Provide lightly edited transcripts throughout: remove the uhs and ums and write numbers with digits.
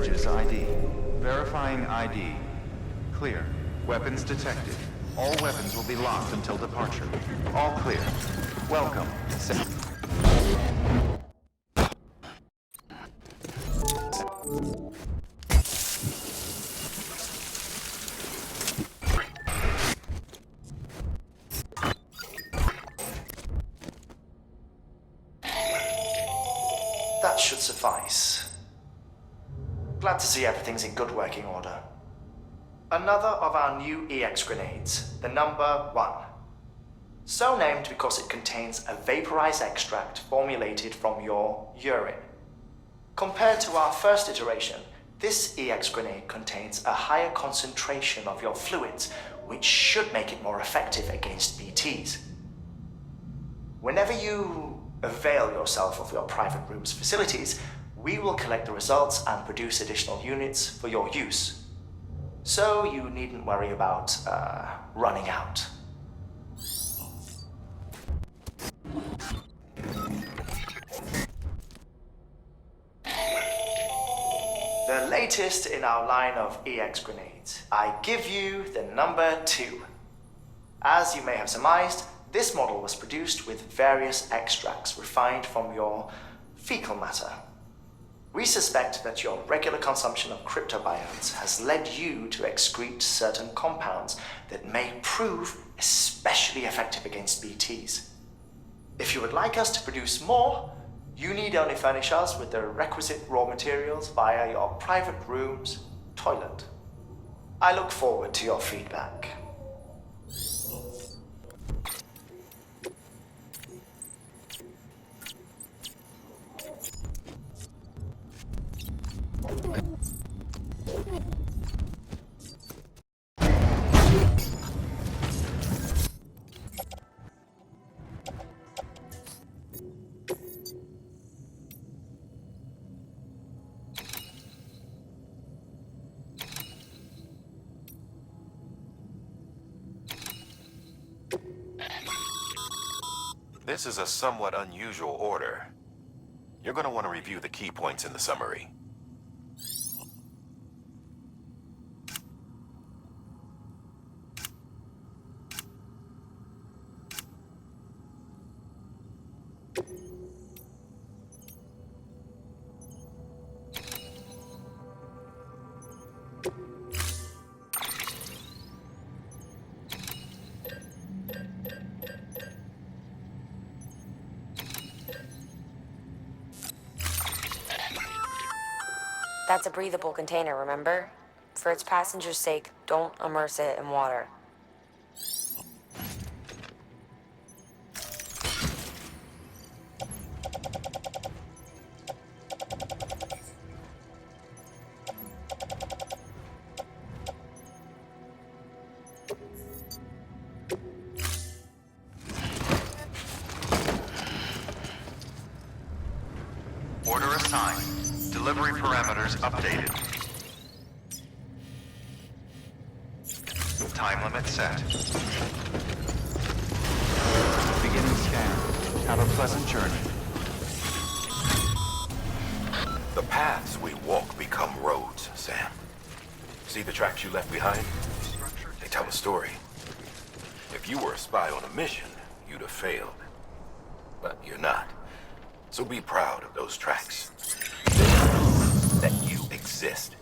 bridge's ID. Verifying ID. Clear. Weapons detected. All weapons will be locked until departure. All clear. Welcome. That should suffice. Glad to see everything's in good working order. Another of our new EX grenades, the number 1. So named because it contains a vaporized extract formulated from your urine. Compared to our first iteration, this EX grenade contains a higher concentration of your fluids, which should make it more effective against BTs. Whenever you avail yourself of your private room's facilities, we will collect the results and produce additional units for your use. So you needn't worry about running out. The latest in our line of EX grenades. I give you the number 2. As you may have surmised, this model was produced with various extracts refined from your fecal matter. We suspect that your regular consumption of cryptobiotes has led you to excrete certain compounds that may prove especially effective against BTs. If you would like us to produce more, you need only furnish us with the requisite raw materials via your private room's toilet. I look forward to your feedback. This is a somewhat unusual order. You're going to want to review the key points in the summary. That's a breathable container, remember? For its passengers' sake, don't immerse it in water. Order assigned. Delivery parameters updated. Time limit set. Beginning scan. Have a pleasant journey. The paths we walk become roads, Sam. See the tracks you left behind? They tell a story. If you were a spy on a mission, you'd have failed. But you're not. So be proud of those tracks. That you exist.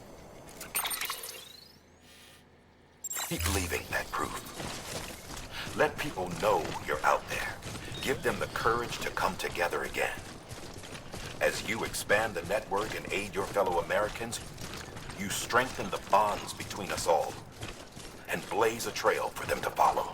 Keep leaving that proof. Let people know you're out there. Give them the courage to come together again. As you expand the network and aid your fellow Americans, you strengthen the bonds between us all and blaze a trail for them to follow.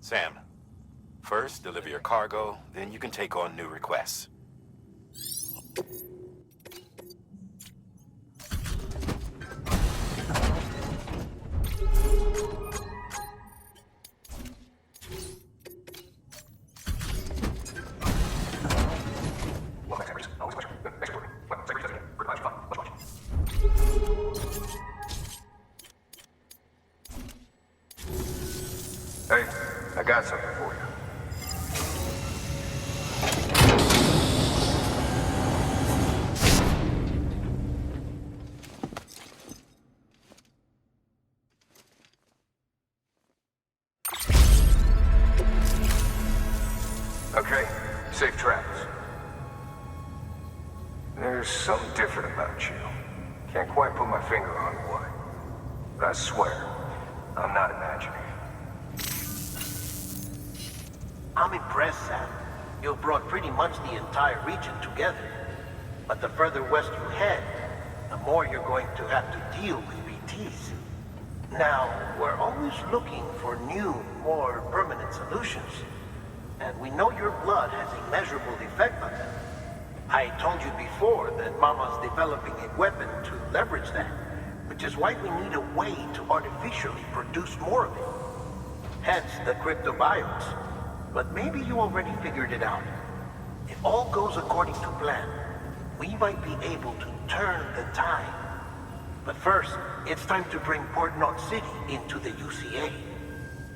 Sam, first deliver your cargo, then you can take on new requests. Hey, I got something for you. Okay, safe travels. There's something different about you. Can't quite put my finger on what, but I swear, I'm not imagining. I'm impressed, Sam. You've brought pretty much the entire region together. But the further west you head, the more you're going to have to deal with BTs. Now, we're always looking for new, more permanent solutions. And we know your blood has a measurable effect on them. I told you before that Mama's developing a weapon to leverage that, which is why we need a way to artificially produce more of it. Hence the cryptobiotes. But maybe you already figured it out. If all goes according to plan, we might be able to turn the tide. But first, it's time to bring Port Knot City into the UCA.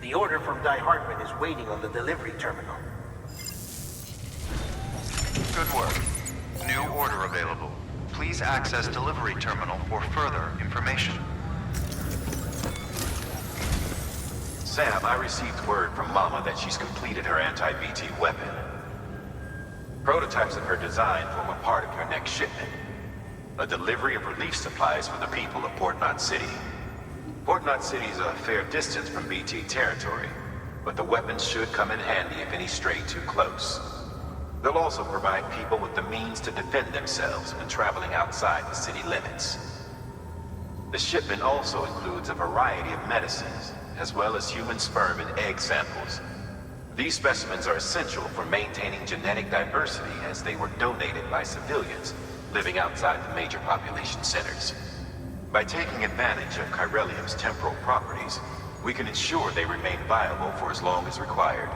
The order from Die Hartman is waiting on the delivery terminal. Good work. New order available. Please access delivery terminal for further information. Sam, I received word from Mama that she's completed her anti-BT weapon. Prototypes of her design form a part of your next shipment. A delivery of relief supplies for the people of Port Knot City. Port Knot City is a fair distance from BT territory, but the weapons should come in handy if any stray too close. They'll also provide people with the means to defend themselves when traveling outside the city limits. The shipment also includes a variety of medicines, as well as human sperm and egg samples. These specimens are essential for maintaining genetic diversity as they were donated by civilians living outside the major population centers. By taking advantage of chiralium's temporal properties, we can ensure they remain viable for as long as required.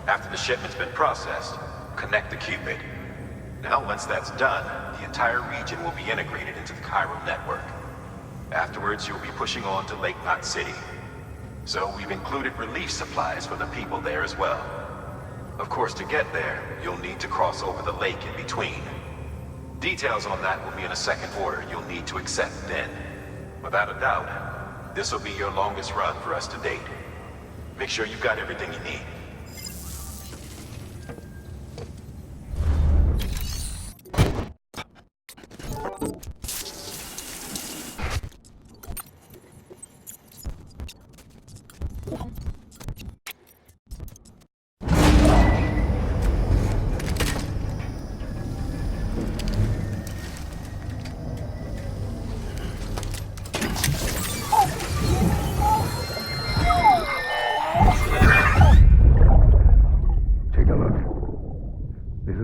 After the shipment's been processed, connect the Cupid. Now, once that's done, the entire region will be integrated into the Chiral network. Afterwards, you'll be pushing on to Lake Knot City. So we've included relief supplies for the people there as well. Of course, to get there, you'll need to cross over the lake in between. Details on that will be in a second order you'll need to accept then. Without a doubt, this will be your longest run for us to date. Make sure you've got everything you need.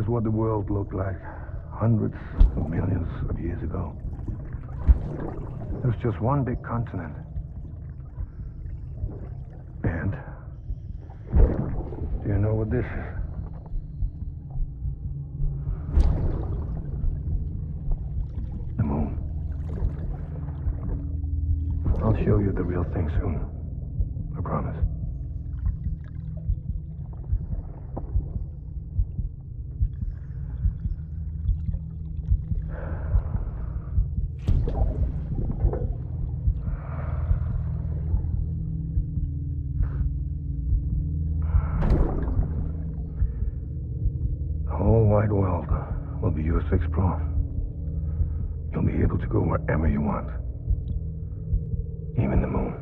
What the world looked like hundreds of millions of years ago. It was just one big continent. And do you know what this is? The moon. I'll show you the real thing soon. I promise. Wide world will be yours to explore. You'll be able to go wherever you want. Even the moon.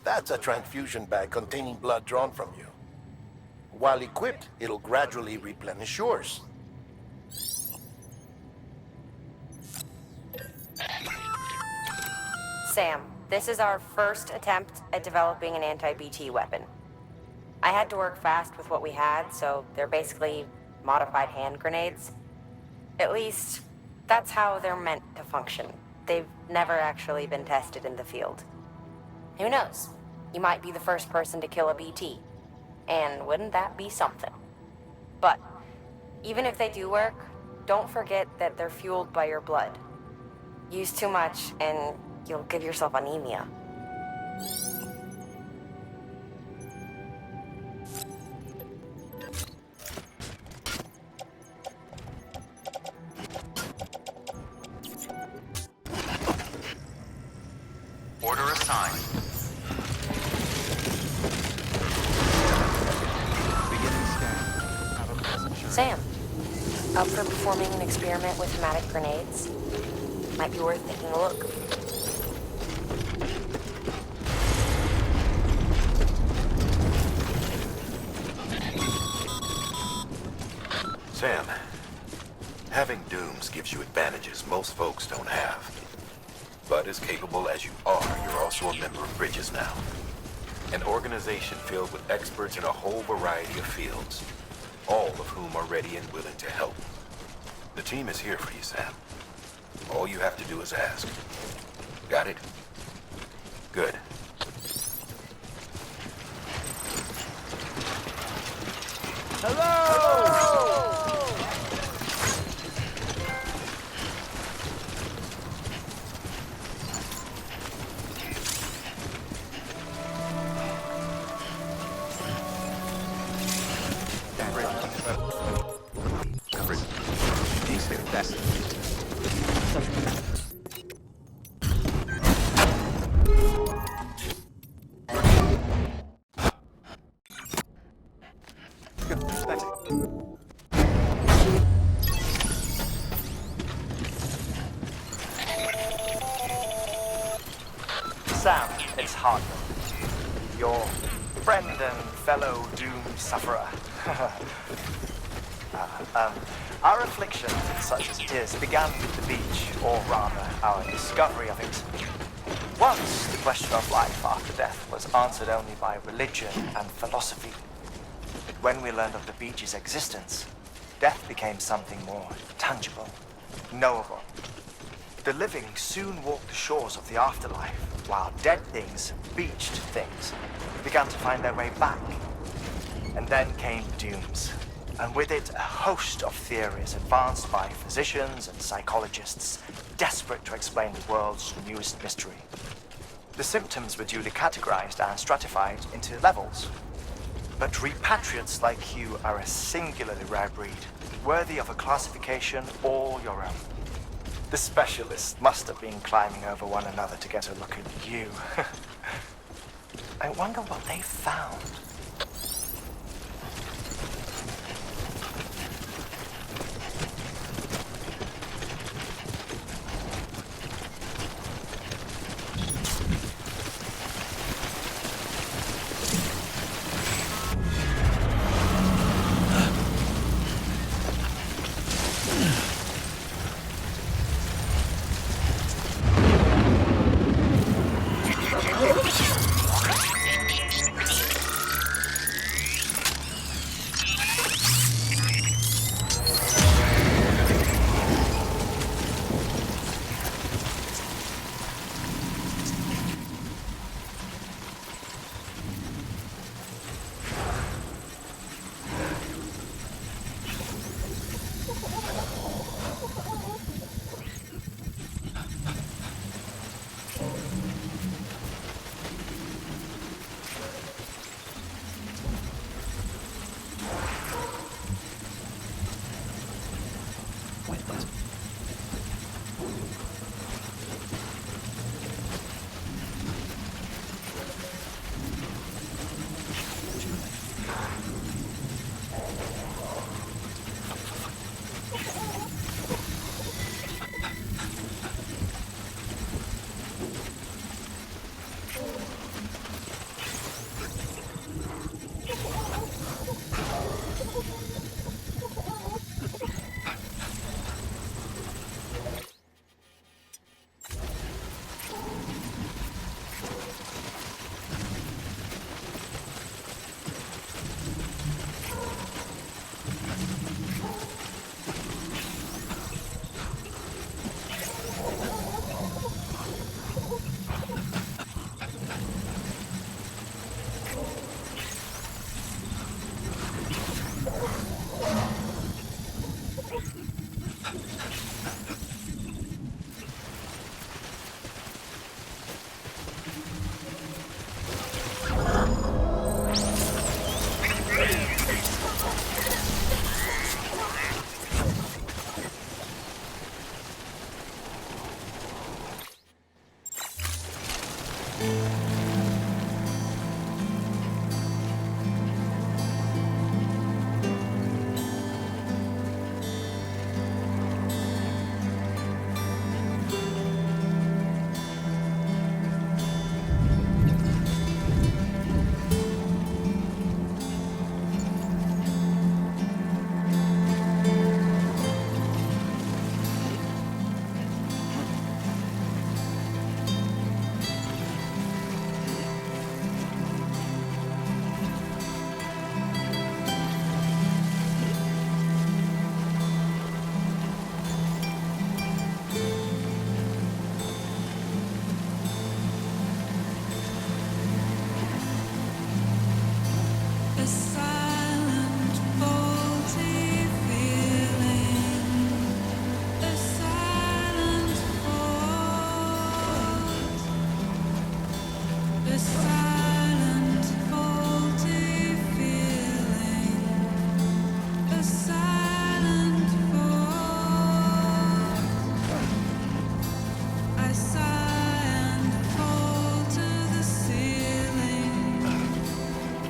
That's a transfusion bag containing blood drawn from you. While equipped, it'll gradually replenish yours. Sam, this is our first attempt at developing an anti-BT weapon. I had to work fast with what we had, so they're basically modified hand grenades. At least, that's how they're meant to function. They've never actually been tested in the field. Who knows? You might be the first person to kill a BT. And wouldn't that be something? But even if they do work, don't forget that they're fueled by your blood. Use too much and you'll give yourself anemia. Order assigned. Sam, up for performing an experiment with hematic grenades? Might be worth taking a look. Sam, having dooms gives you advantages most folks don't have. But as capable as you are, you're also a member of Bridges now. An organization filled with experts in a whole variety of fields, all of whom are ready and willing to help. The team is here for you, Sam. All you have to do is ask. Got it? Good. Good. Thanks. Sam, it's Hardman. Your friend and fellow doomed sufferer. Our affliction, such as it is, began with the beach, or rather, our discovery of it. Once, the question of life after death was answered only by religion and philosophy. But when we learned of the beach's existence, death became something more tangible, knowable. The living soon walked the shores of the afterlife, while dead things, beached things, began to find their way back. And then came dooms, and with it a host of theories advanced by physicians and psychologists, desperate to explain the world's newest mystery. The symptoms were duly categorized and stratified into levels. But repatriates like you are a singularly rare breed, worthy of a classification all your own. The specialists must have been climbing over one another to get a look at you. I wonder what they found.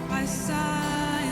I sigh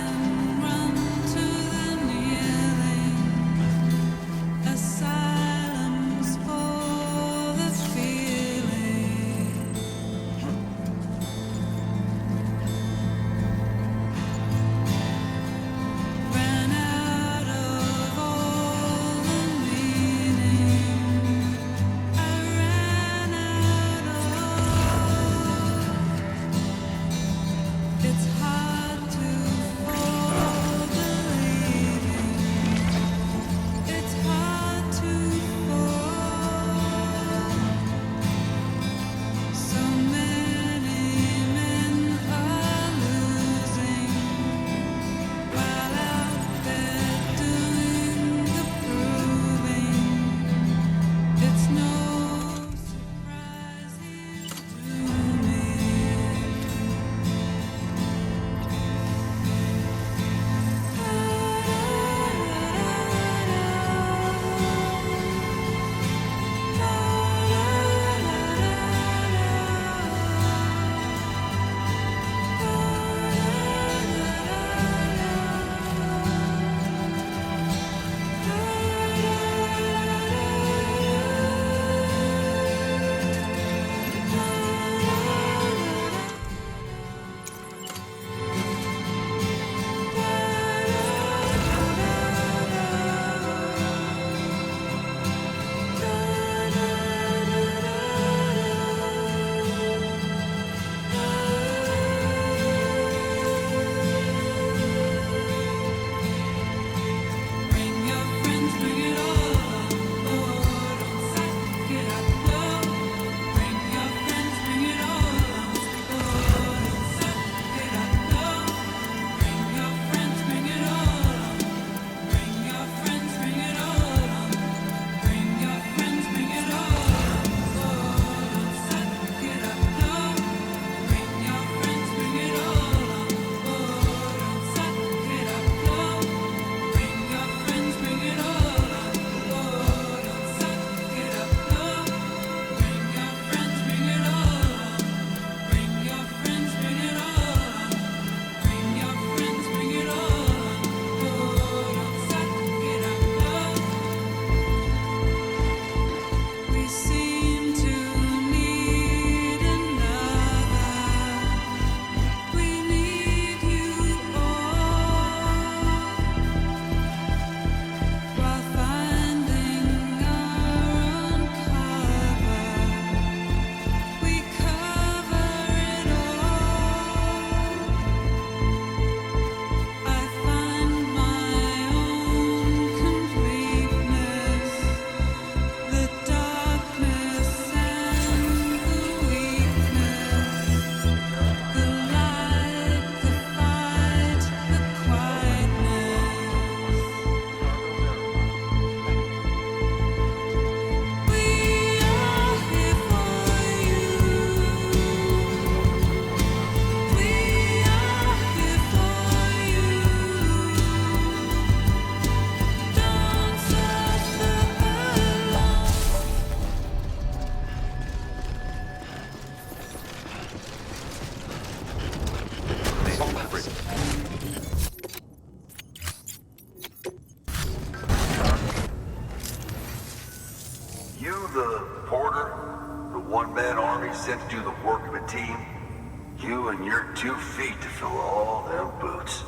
You the porter? The one-man army sent to do the work of a team? You and your 2 feet to fill all them boots.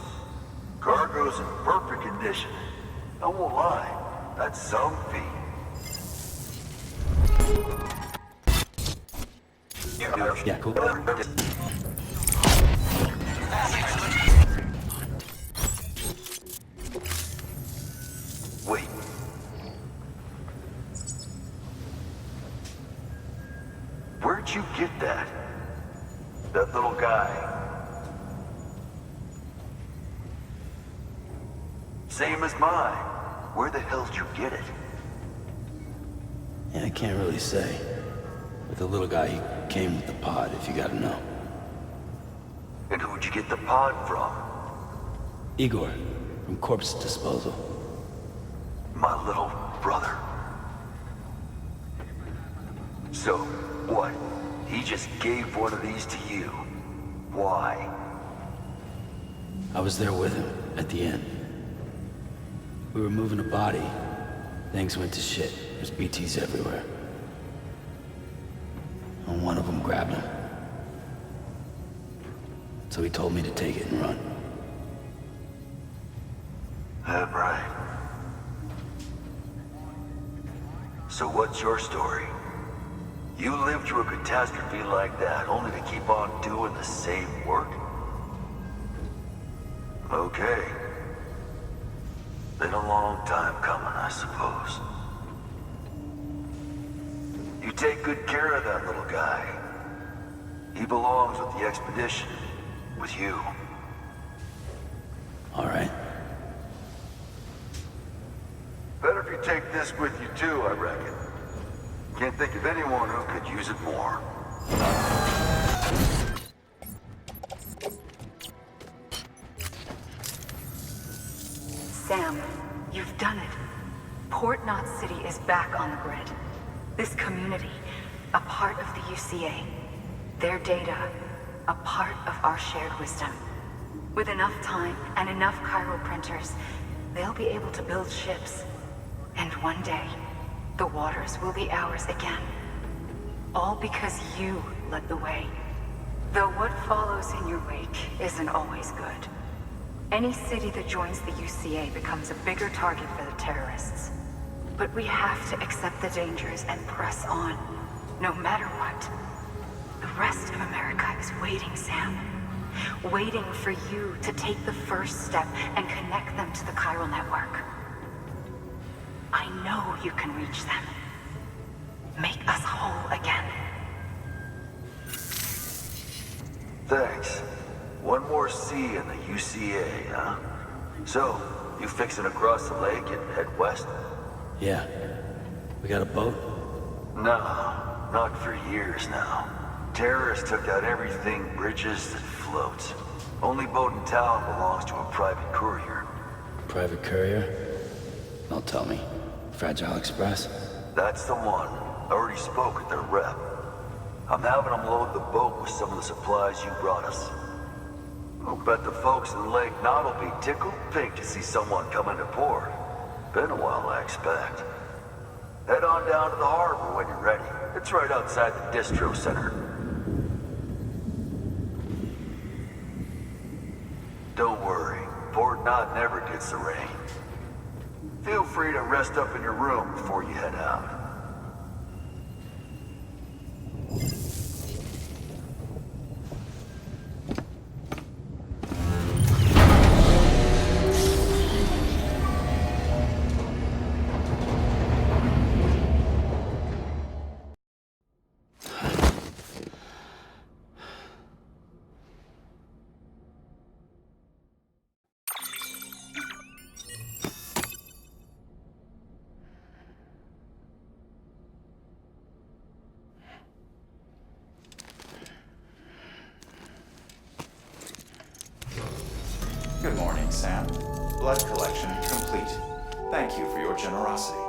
Cargo's in perfect condition. I won't lie, that's some feat. Yeah, cool. Wait. Where'd you get that? That little guy? Same as mine. Where the hell did you get it? Yeah, I can't really say. But the little guy, he came with the pod, if you gotta know. And who'd you get the pod from? Igor, from Corpse Disposal. My little brother. So, what? He just gave one of these to you. Why? I was there with him, at the end. We were moving a body. Things went to shit. There's BTs everywhere. And one of them grabbed him. So he told me to take it and run. That right. So what's your story? You lived through a catastrophe like that, only to keep on doing the same work? Okay. Been a long time coming, I suppose. You take good care of that little guy. He belongs with the expedition. With you. All right. Better if you take this with you too, I reckon. Can't think of anyone who could use it more. Sam, you've done it. Port Knot City is back on the grid. This community, a part of the UCA. Their data, a part of our shared wisdom. With enough time and enough chiral printers, they'll be able to build ships. And one day, the waters will be ours again. All because you led the way. Though what follows in your wake isn't always good. Any city that joins the UCA becomes a bigger target for the terrorists. But we have to accept the dangers and press on, no matter what. The rest of America is waiting, Sam. Waiting for you to take the first step and connect them to the chiral network. I know you can reach them. Make us whole again. Thanks. One more C in the UCA, huh? So, you fixing to cross the lake and head west? Yeah. We got a boat? No, not for years now. Terrorists took out everything bridges that floats. Only boat in town belongs to a private courier. Private courier? Don't tell me. Fragile Express? That's the one. I already spoke with their rep. I'm having them load the boat with some of the supplies you brought us. I'll bet the folks in Lake Knot will be tickled pink to see someone come into port. Been a while, I expect. Head on down to the harbor when you're ready. It's right outside the distro center. Don't worry, Port Knot never gets the rain. Feel free to rest up in your room before you head out. Good morning, Sam. Blood collection complete. Thank you for your generosity.